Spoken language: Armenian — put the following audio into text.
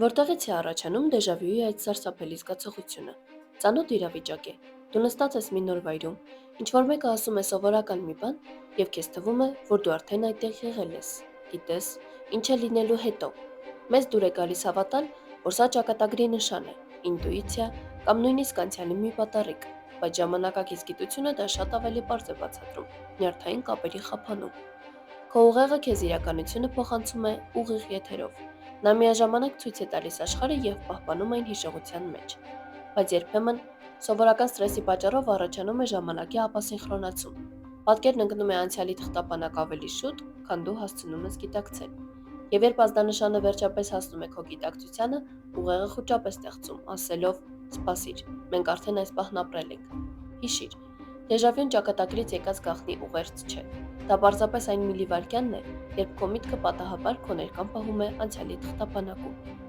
Որտեղից է առաջանում դեժավյուի այդ սարսափելի զգացողությունը։ Ծանոթ իրավիճակ է։ Դու նստած ես մի նոր վայրում, ինչ-որ մեկը ասում է սովորական մի բան, և քեզ թվում է, որ դու արդեն այդտեղ եղել ես, գիտես, ինչ է լինելու հետո։ Մեզ դուր է գալիս հավատալ, որ սա ճակատագրի նշան է, ինտուիցիա կամ նույնիսկ անցյալի մի պատառիկ, բայց ժամանակակից գիտությունը դա շատ ավելի պարզ է բացատրում՝ նյարդային կապերի խափանում։ Քո ուղեղը քեզ իրականությունը փոխանցում է ուղիղ եթերով։ Նա միաժամանակ ցույց է տալիս աշխարհը և պահպանում այն հիշողության մեջ։ Բայց երբեմն սովորական սթրեսի պատճառով առաջանում է ժամանակի ապասինխրոնացում։ Պատկերն ընկնում է անցյալի թղթապանակ ավելի շուտ, քան դու հասցնում ես գիտակցել։ Եվ երբ ազդանշանը վերջապես հասնում է քո գիտակցությանը, ուղեղը խուճապ է ստեղծում, ասելով. «Սպասիր, մենք արդեն այս պահն ապրել ենք»։ Հիշիր, դեժավյուն ճակատագրից եկած գաղտնի ուղերձ չէ։ Դա պարզապես այն միլիվայրկյանն է, երբ քո միտքը պատահաբար քո ներկան պահում է անցյալի թղթապանակում։